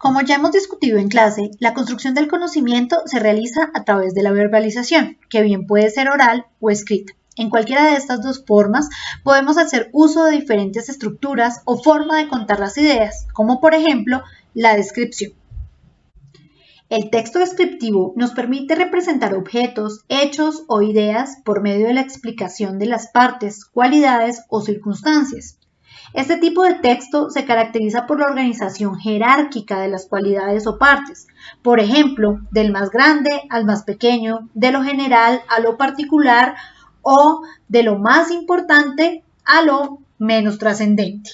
Como ya hemos discutido en clase, la construcción del conocimiento se realiza a través de la verbalización, que bien puede ser oral o escrita. En cualquiera de estas dos formas podemos hacer uso de diferentes estructuras o forma de contar las ideas, como por ejemplo la descripción. El texto descriptivo nos permite representar objetos, hechos o ideas por medio de la explicación de las partes, cualidades o circunstancias. Este tipo de texto se caracteriza por la organización jerárquica de las cualidades o partes, por ejemplo, del más grande al más pequeño, de lo general a lo particular o de lo más importante a lo menos trascendente.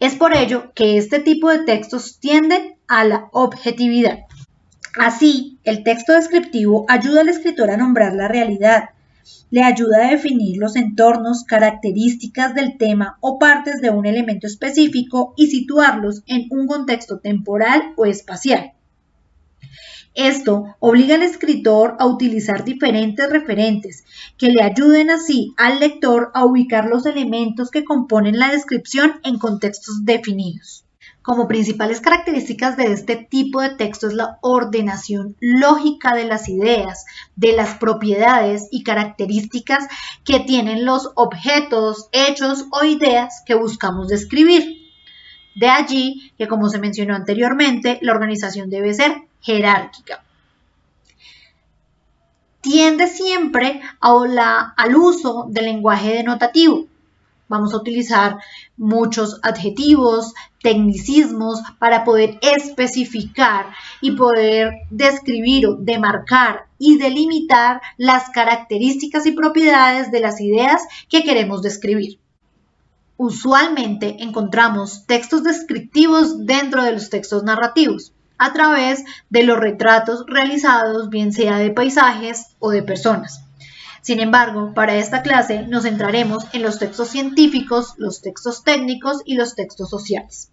Es por ello que este tipo de textos tienden a la objetividad. Así, el texto descriptivo ayuda al escritor a nombrar la realidad, le ayuda a definir los entornos, características del tema o partes de un elemento específico y situarlos en un contexto temporal o espacial. Esto obliga al escritor a utilizar diferentes referentes que le ayuden así al lector a ubicar los elementos que componen la descripción en contextos definidos. Como principales características de este tipo de texto es la ordenación lógica de las ideas, de las propiedades y características que tienen los objetos, hechos o ideas que buscamos describir. De allí que, como se mencionó anteriormente, la organización debe ser jerárquica. Tiende siempre al uso del lenguaje denotativo. Vamos a utilizar muchos adjetivos, tecnicismos para poder especificar y poder describir o demarcar y delimitar las características y propiedades de las ideas que queremos describir. Usualmente encontramos textos descriptivos dentro de los textos narrativos a través de los retratos realizados, bien sea de paisajes o de personas. Sin embargo, para esta clase nos centraremos en los textos científicos, los textos técnicos y los textos sociales.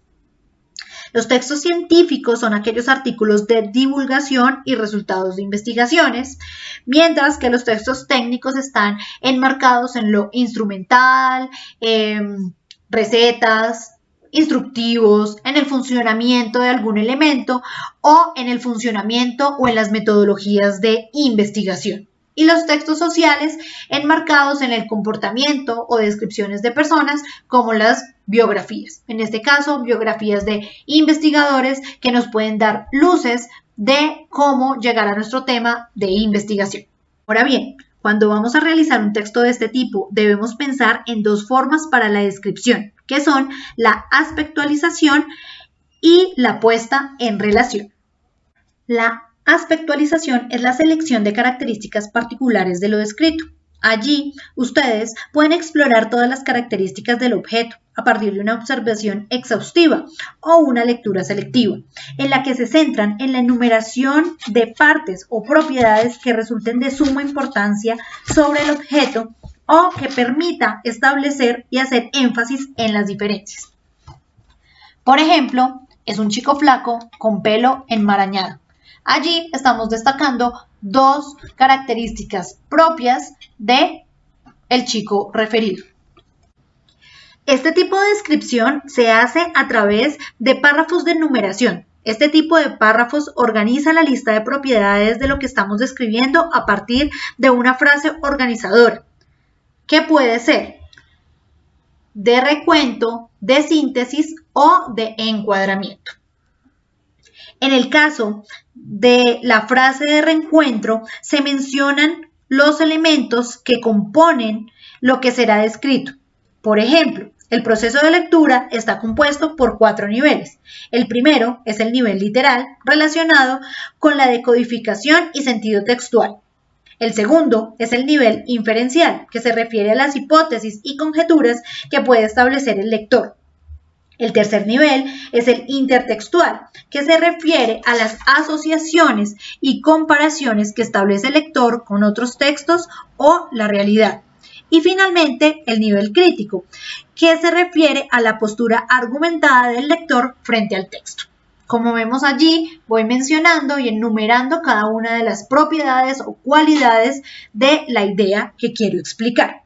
Los textos científicos son aquellos artículos de divulgación y resultados de investigaciones, mientras que los textos técnicos están enmarcados en lo instrumental, recetas, instructivos, en el funcionamiento de algún elemento o en el funcionamiento o en las metodologías de investigación. Y los textos sociales enmarcados en el comportamiento o descripciones de personas como las biografías. En este caso, biografías de investigadores que nos pueden dar luces de cómo llegar a nuestro tema de investigación. Ahora bien, cuando vamos a realizar un texto de este tipo, debemos pensar en dos formas para la descripción, que son la aspectualización y la puesta en relación. La aspectualización es la selección de características particulares de lo descrito. Allí, ustedes pueden explorar todas las características del objeto a partir de una observación exhaustiva o una lectura selectiva, en la que se centran en la enumeración de partes o propiedades que resulten de suma importancia sobre el objeto o que permita establecer y hacer énfasis en las diferencias. Por ejemplo, es un chico flaco con pelo enmarañado. Allí estamos destacando dos características propias del chico referido. Este tipo de descripción se hace a través de párrafos de enumeración. Este tipo de párrafos organiza la lista de propiedades de lo que estamos describiendo a partir de una frase organizadora, que puede ser de recuento, de síntesis o de encuadramiento. En el caso de la frase de reencuentro, se mencionan los elementos que componen lo que será descrito. Por ejemplo, el proceso de lectura está compuesto por 4 niveles. El primero es el nivel literal, relacionado con la decodificación y sentido textual. El segundo es el nivel inferencial, que se refiere a las hipótesis y conjeturas que puede establecer el lector. El tercer nivel es el intertextual, que se refiere a las asociaciones y comparaciones que establece el lector con otros textos o la realidad. Y finalmente, el nivel crítico, que se refiere a la postura argumentada del lector frente al texto. Como vemos allí, voy mencionando y enumerando cada una de las propiedades o cualidades de la idea que quiero explicar.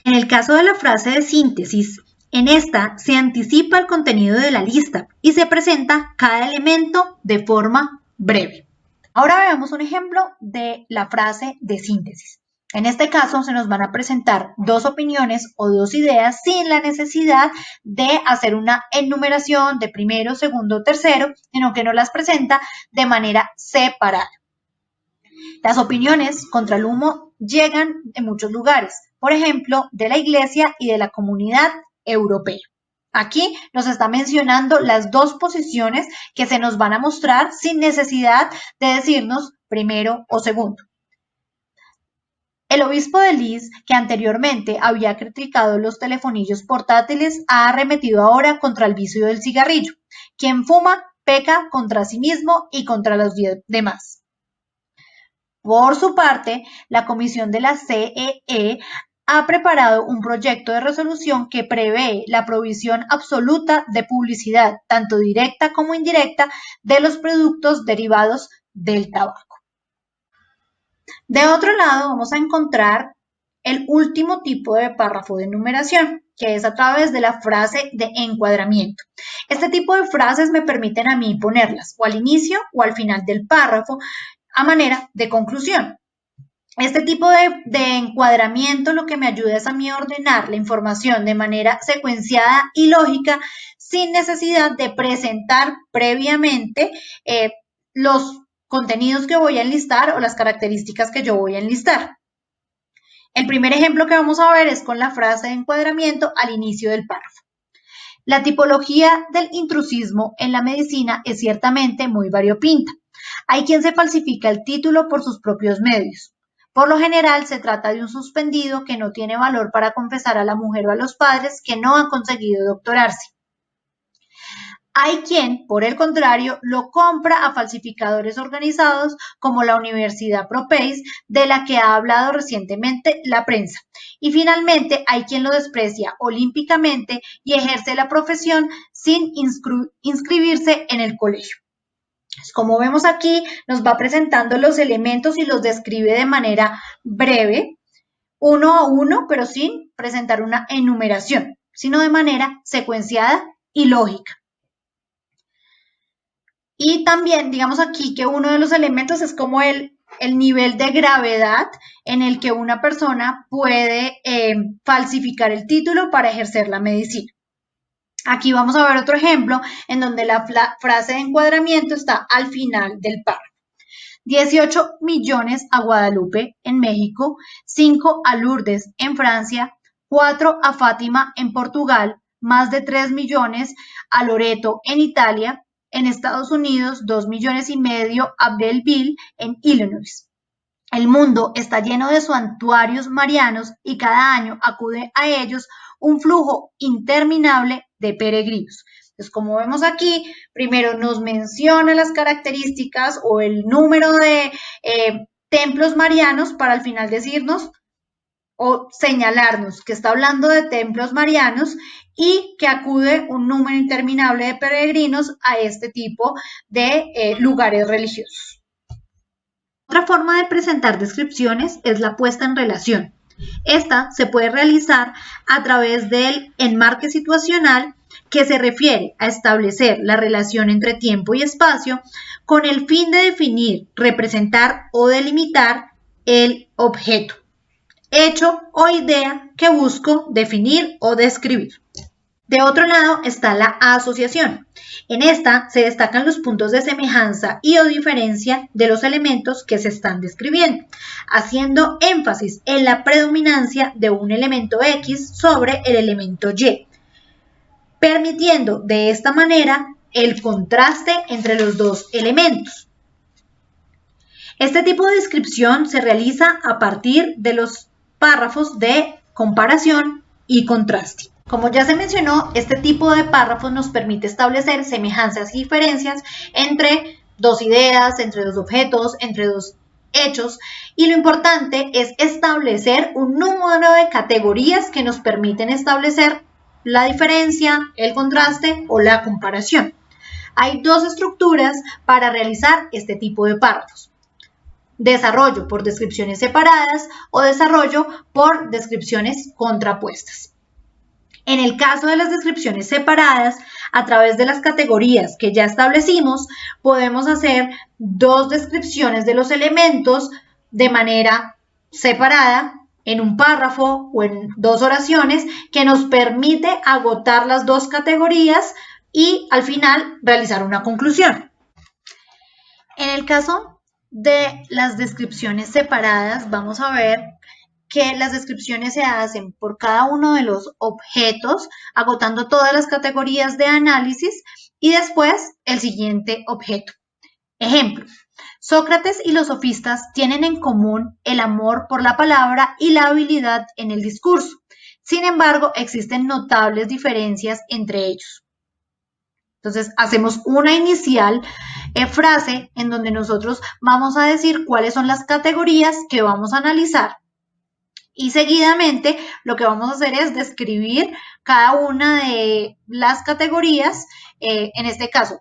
En el caso de la frase de síntesis, En esta se anticipa el contenido de la lista y se presenta cada elemento de forma breve. Ahora veamos un ejemplo de la frase de síntesis. En este caso se nos van a presentar dos opiniones o dos ideas sin la necesidad de hacer una enumeración de primero, segundo, tercero, sino que nos las presenta de manera separada. Las opiniones contra el humo llegan de muchos lugares, por ejemplo, de la Iglesia y de la Comunidad Europea. Aquí nos está mencionando las dos posiciones que se nos van a mostrar sin necesidad de decirnos primero o segundo. El obispo de Lis, que anteriormente había criticado los telefonillos portátiles, ha arremetido ahora contra el vicio del cigarrillo. Quien fuma peca contra sí mismo y contra los demás. Por su parte, la comisión de la CEE ha preparado un proyecto de resolución que prevé la provisión absoluta de publicidad, tanto directa como indirecta, de los productos derivados del tabaco. De otro lado, vamos a encontrar el último tipo de párrafo de enumeración, que es a través de la frase de encuadramiento. Este tipo de frases me permiten a mí ponerlas o al inicio o al final del párrafo a manera de conclusión. Este tipo de encuadramiento lo que me ayuda es a mí ordenar la información de manera secuenciada y lógica sin necesidad de presentar previamente los contenidos que voy a enlistar o las características que yo voy a enlistar. El primer ejemplo que vamos a ver es con la frase de encuadramiento al inicio del párrafo. La tipología del intrusismo en la medicina es ciertamente muy variopinta. Hay quien se falsifica el título por sus propios medios. Por lo general se trata de un suspendido que no tiene valor para confesar a la mujer o a los padres que no han conseguido doctorarse. Hay quien, por el contrario, lo compra a falsificadores organizados como la Universidad ProPace, de la que ha hablado recientemente la prensa. Y finalmente, hay quien lo desprecia olímpicamente y ejerce la profesión sin inscribirse en el colegio. Como vemos aquí, nos va presentando los elementos y los describe de manera breve, uno a uno, pero sin presentar una enumeración, sino de manera secuenciada y lógica. Y también, digamos aquí que uno de los elementos es como el nivel de gravedad en el que una persona puede falsificar el título para ejercer la medicina. Aquí vamos a ver otro ejemplo en donde la frase de encuadramiento está al final del párrafo. 18 millones a Guadalupe en México, 5 a Lourdes en Francia, 4 a Fátima en Portugal, más de 3 millones a Loreto en Italia, en Estados Unidos 2,5 millones a Belleville en Illinois. El mundo está lleno de santuarios marianos y cada año acude a ellos un flujo interminable de peregrinos. Entonces, como vemos aquí, primero nos menciona las características o el número de templos marianos para al final decirnos o señalarnos que está hablando de templos marianos y que acude un número interminable de peregrinos a este tipo de lugares religiosos. Otra forma de presentar descripciones es la puesta en relación. Esta se puede realizar a través del enmarque situacional, que se refiere a establecer la relación entre tiempo y espacio con el fin de definir, representar o delimitar el objeto, hecho o idea que busco definir o describir. De otro lado está la asociación. En esta se destacan los puntos de semejanza y o diferencia de los elementos que se están describiendo, haciendo énfasis en la predominancia de un elemento X sobre el elemento Y, permitiendo de esta manera el contraste entre los dos elementos. Este tipo de descripción se realiza a partir de los párrafos de comparación y contraste. Como ya se mencionó, este tipo de párrafos nos permite establecer semejanzas y diferencias entre dos ideas, entre dos objetos, entre dos hechos, y lo importante es establecer un número de categorías que nos permiten establecer la diferencia, el contraste o la comparación. Hay dos estructuras para realizar este tipo de párrafos: desarrollo por descripciones separadas o desarrollo por descripciones contrapuestas. En el caso de las descripciones separadas, a través de las categorías que ya establecimos, podemos hacer dos descripciones de los elementos de manera separada en un párrafo o en dos oraciones que nos permite agotar las dos categorías y al final realizar una conclusión. En el caso de las descripciones separadas, vamos a ver que las descripciones se hacen por cada uno de los objetos, agotando todas las categorías de análisis y después el siguiente objeto. Ejemplo, Sócrates y los sofistas tienen en común el amor por la palabra y la habilidad en el discurso. Sin embargo, existen notables diferencias entre ellos. Entonces, hacemos una inicial frase en donde nosotros vamos a decir cuáles son las categorías que vamos a analizar. Y seguidamente lo que vamos a hacer es describir cada una de las categorías, en este caso,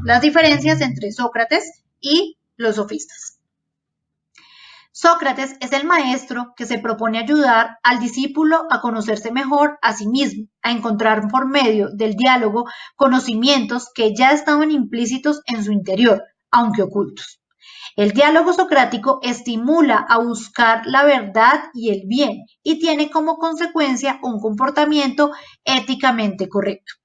las diferencias entre Sócrates y los sofistas. Sócrates es el maestro que se propone ayudar al discípulo a conocerse mejor a sí mismo, a encontrar por medio del diálogo conocimientos que ya estaban implícitos en su interior, aunque ocultos. El diálogo socrático estimula a buscar la verdad y el bien y tiene como consecuencia un comportamiento éticamente correcto.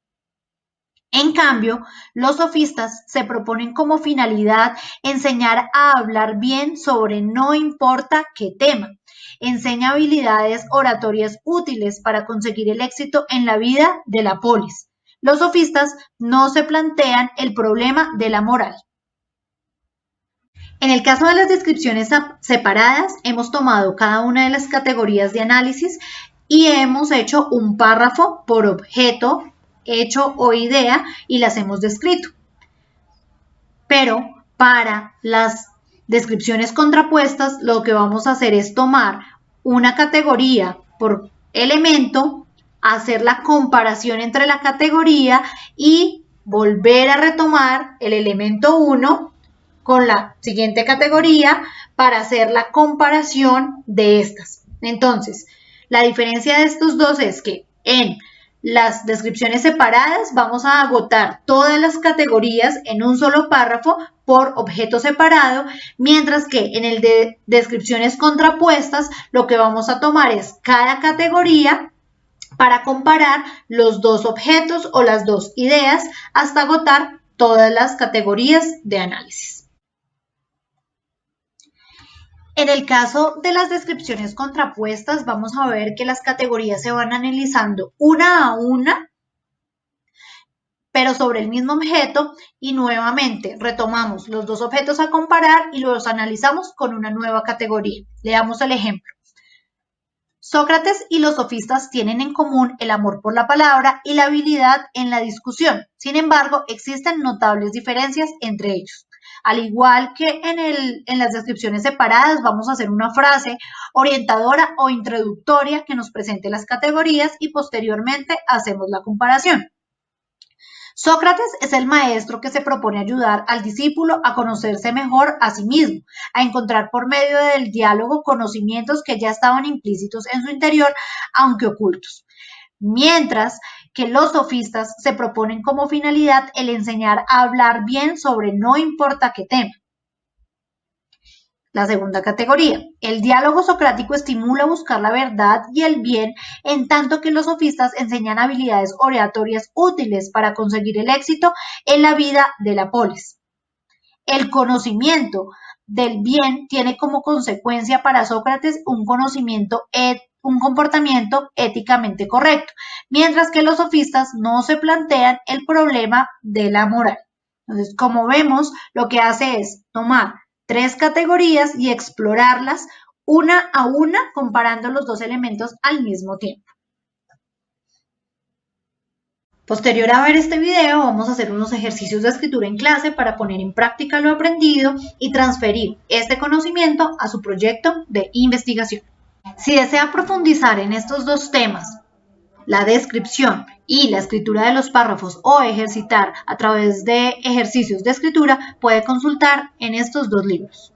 En cambio, los sofistas se proponen como finalidad enseñar a hablar bien sobre no importa qué tema. Enseña habilidades oratorias útiles para conseguir el éxito en la vida de la polis. Los sofistas no se plantean el problema de la moral. En el caso de las descripciones separadas, hemos tomado cada una de las categorías de análisis y hemos hecho un párrafo por objeto, hecho o idea y las hemos descrito. Pero para las descripciones contrapuestas, lo que vamos a hacer es tomar una categoría por elemento, hacer la comparación entre la categoría y volver a retomar el elemento 1 con la siguiente categoría para hacer la comparación de estas. Entonces, la diferencia de estos dos es que en las descripciones separadas vamos a agotar todas las categorías en un solo párrafo por objeto separado, mientras que en el de descripciones contrapuestas lo que vamos a tomar es cada categoría para comparar los dos objetos o las dos ideas hasta agotar todas las categorías de análisis. En el caso de las descripciones contrapuestas, vamos a ver que las categorías se van analizando una a una, pero sobre el mismo objeto, y nuevamente retomamos los dos objetos a comparar y los analizamos con una nueva categoría. Leamos el ejemplo. Sócrates y los sofistas tienen en común el amor por la palabra y la habilidad en la discusión. Sin embargo, existen notables diferencias entre ellos. Al igual que en las descripciones separadas, vamos a hacer una frase orientadora o introductoria que nos presente las categorías y posteriormente hacemos la comparación. Sócrates es el maestro que se propone ayudar al discípulo a conocerse mejor a sí mismo, a encontrar por medio del diálogo conocimientos que ya estaban implícitos en su interior, aunque ocultos. Mientras que los sofistas se proponen como finalidad el enseñar a hablar bien sobre no importa qué tema. La segunda categoría, el diálogo socrático estimula a buscar la verdad y el bien, en tanto que los sofistas enseñan habilidades oratorias útiles para conseguir el éxito en la vida de la polis. El conocimiento del bien tiene como consecuencia para Sócrates un comportamiento éticamente correcto, mientras que los sofistas no se plantean el problema de la moral. Entonces, como vemos, lo que hace es tomar tres categorías y explorarlas una a una, comparando los dos elementos al mismo tiempo. Posterior a ver este video, vamos a hacer unos ejercicios de escritura en clase para poner en práctica lo aprendido y transferir este conocimiento a su proyecto de investigación. Si desea profundizar en estos dos temas, la descripción y la escritura de los párrafos o ejercitar a través de ejercicios de escritura, puede consultar en estos dos libros.